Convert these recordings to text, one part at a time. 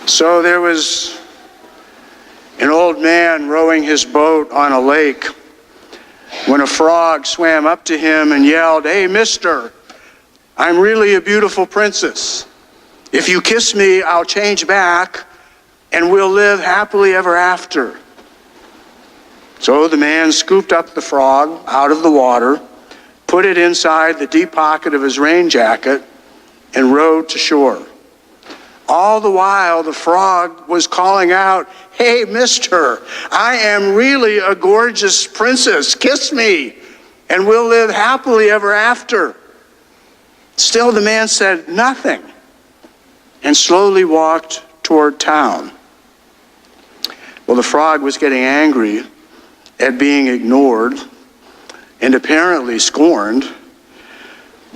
So there was an old man rowing his boat on a lake when a frog swam up to him and yelled, "Hey, mister, I'm really a beautiful princess. If you kiss me, I'll change back and we'll live happily ever after." So the man scooped up the frog out of the water, put it inside the deep pocket of his rain jacket, and rowed to shore. All the while, the frog was calling out, "Hey, mister, I am really a gorgeous princess. Kiss me, and we'll live happily ever after." Still, the man said nothing and slowly walked toward town. Well, the frog was getting angry at being ignored and apparently scorned.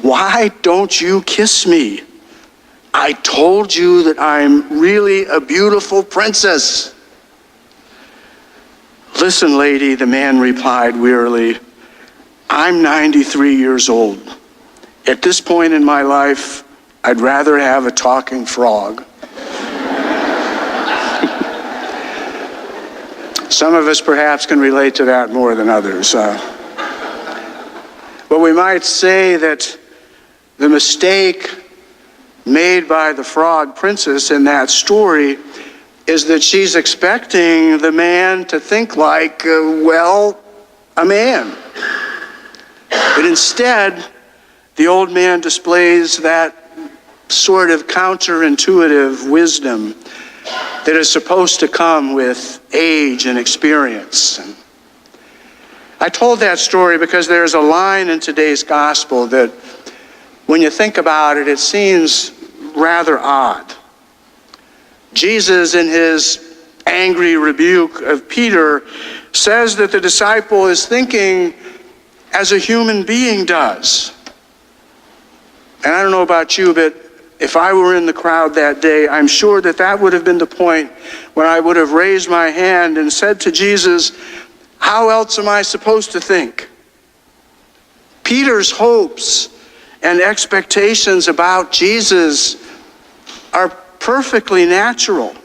"Why don't you kiss me? I told you that I'm really a beautiful princess." "Listen, lady," the man replied wearily, "I'm 93 years old. At this point in my life, I'd rather have a talking frog." Some of us perhaps can relate to that more than others. But we might say that the mistake made by the frog princess in that story is that she's expecting the man to think like, a man. But instead, the old man displays that sort of counterintuitive wisdom that is supposed to come with age and experience. I told that story because there's a line in today's gospel that, when you think about it, it seems rather odd. Jesus, in his angry rebuke of Peter, says that the disciple is thinking as a human being does. And I don't know about you, but if I were in the crowd that day, I'm sure that would have been the point when I would have raised my hand and said to Jesus, "How else am I supposed to think?" Peter's hopes and expectations about Jesus are perfectly natural.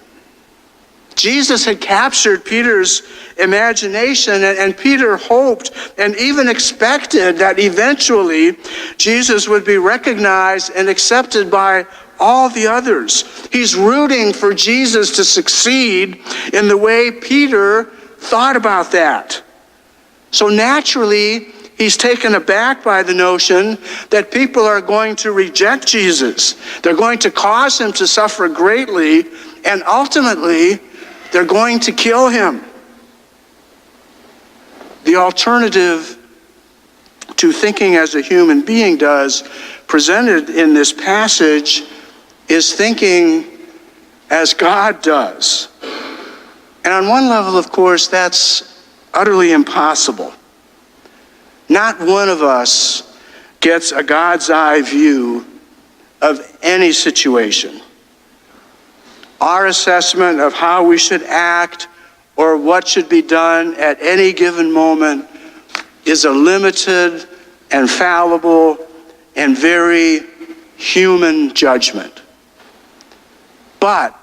Jesus had captured Peter's imagination, and Peter hoped and even expected that eventually Jesus would be recognized and accepted by all the others. He's rooting for Jesus to succeed in the way Peter thought about that. So naturally, he's taken aback by the notion that people are going to reject Jesus. They're going to cause him to suffer greatly, and ultimately, they're going to kill him. The alternative to thinking as a human being does, presented in this passage, is thinking as God does. And on one level, of course, that's utterly impossible. Not one of us gets a God's eye view of any situation. Our assessment of how we should act or what should be done at any given moment is a limited and fallible and very human judgment. But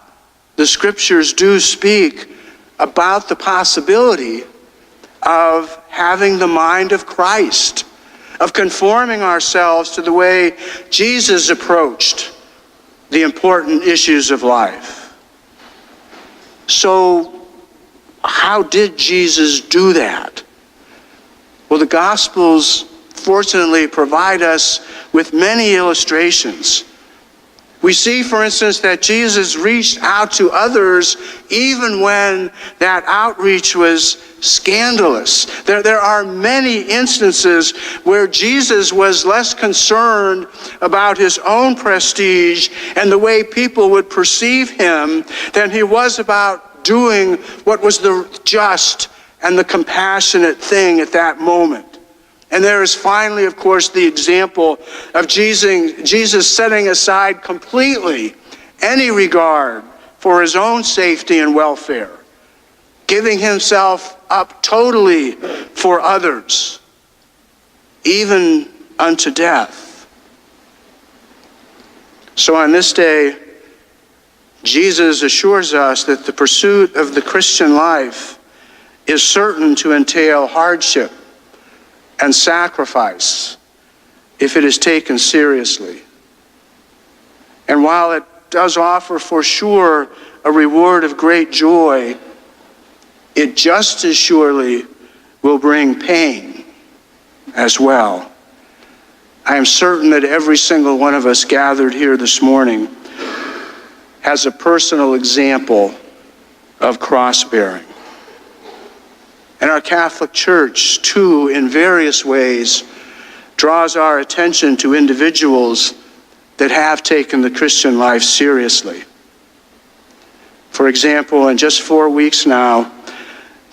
the scriptures do speak about the possibility of having the mind of Christ, of conforming ourselves to the way Jesus approached the important issues of life. So, how did Jesus do that? Well, the Gospels fortunately provide us with many illustrations. We see, for instance, that Jesus reached out to others even when that outreach was scandalous. There are many instances where Jesus was less concerned about his own prestige and the way people would perceive him than he was about doing what was the just and the compassionate thing at that moment. And there is finally, of course, the example of Jesus setting aside completely any regard for his own safety and welfare, giving himself up totally for others, even unto death. So on this day, Jesus assures us that the pursuit of the Christian life is certain to entail hardship and sacrifice if it is taken seriously. And while it does offer for sure a reward of great joy, it just as surely will bring pain as well. I am certain that every single one of us gathered here this morning has a personal example of cross-bearing. And our Catholic Church, too, in various ways, draws our attention to individuals that have taken the Christian life seriously. For example, in just 4 weeks now,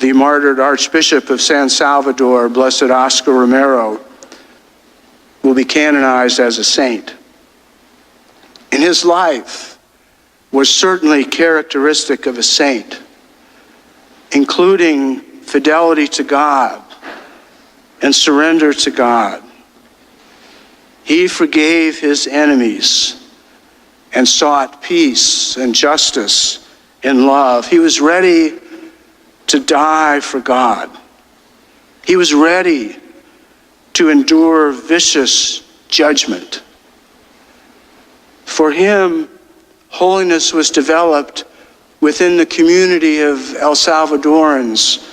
the martyred Archbishop of San Salvador, Blessed Oscar Romero, will be canonized as a saint. And his life was certainly characteristic of a saint, including fidelity to God and surrender to God. He forgave his enemies and sought peace and justice in love. He was ready to die for God. He was ready to endure vicious judgment. For him, holiness was developed within the community of El Salvadorans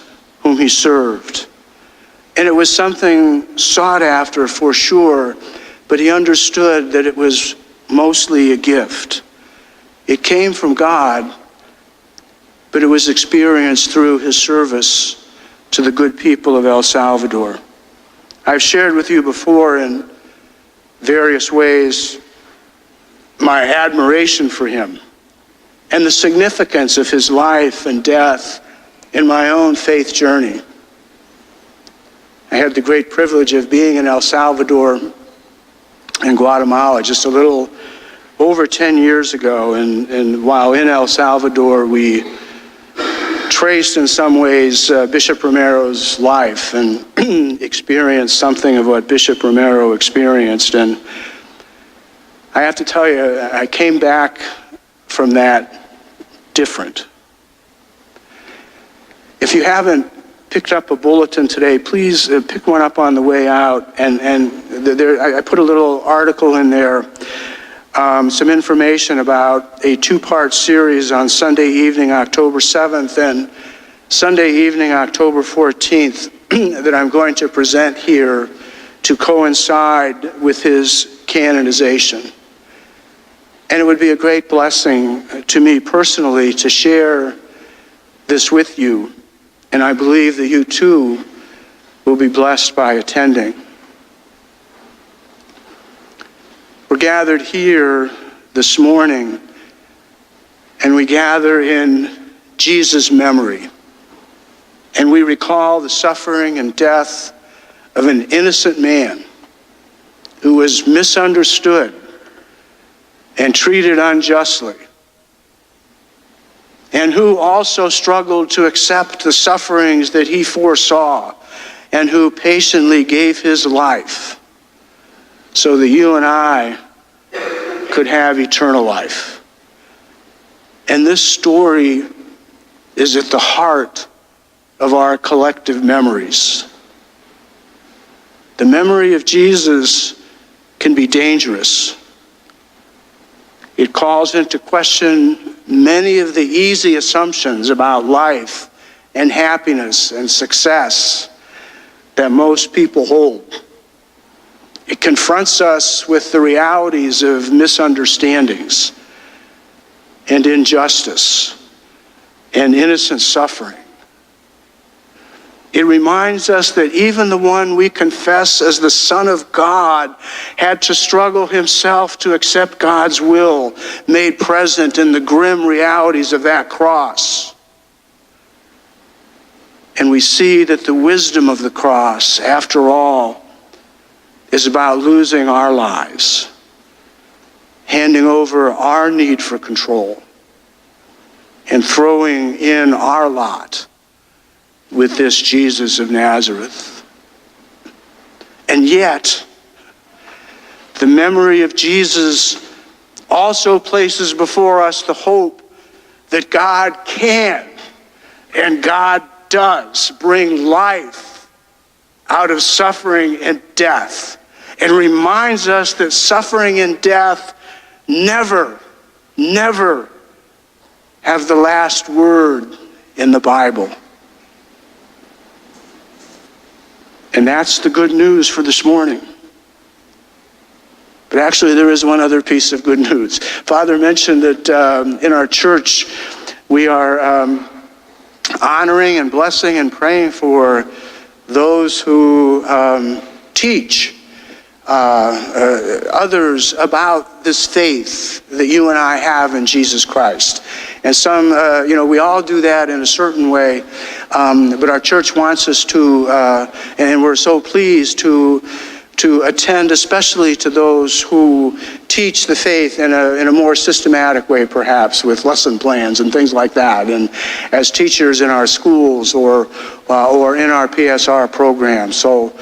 whom he served. And it was something sought after for sure, but he understood that it was mostly a gift. It came from God, but it was experienced through his service to the good people of El Salvador. I've shared with you before in various ways my admiration for him and the significance of his life and death in my own faith journey. I had the great privilege of being in El Salvador and Guatemala just a little over 10 years ago, and while in El Salvador, we traced in some ways Bishop Romero's life and experienced something of what Bishop Romero experienced. And I have to tell you, I came back from that different. If you haven't picked up a bulletin today, please pick one up on the way out. And I put a little article in there, some information about a two-part series on Sunday evening, October 7th, and Sunday evening, October 14th, that I'm going to present here to coincide with his canonization. And it would be a great blessing to me personally to share this with you. And I believe that you too will be blessed by attending. We're gathered here this morning, and we gather in Jesus' memory. And we recall the suffering and death of an innocent man who was misunderstood and treated unjustly, and who also struggled to accept the sufferings that he foresaw, and who patiently gave his life so that you and I could have eternal life. And this story is at the heart of our collective memories. The memory of Jesus can be dangerous. It calls into question many of the easy assumptions about life and happiness and success that most people hold. It confronts us with the realities of misunderstandings and injustice and innocent suffering. It reminds us that even the one we confess as the Son of God had to struggle himself to accept God's will made present in the grim realities of that cross. And we see that the wisdom of the cross, after all, is about losing our lives, handing over our need for control, and throwing in our lot with this Jesus of Nazareth. And yet, the memory of Jesus also places before us the hope that God can and God does bring life out of suffering and death, and reminds us that suffering and death never have the last word in the Bible. And that's the good news for this morning. But actually, there is one other piece of good news. Father mentioned that in our church, we are honoring and blessing and praying for those who teach others about this faith that you and I have in Jesus Christ. And some, we all do that in a certain way, but our church wants us to, and we're so pleased to attend, especially to those who teach the faith in a more systematic way, perhaps, with lesson plans and things like that, and as teachers in our schools or in our PSR program. So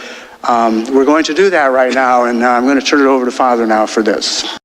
we're going to do that right now, and I'm going to turn it over to Father now for this.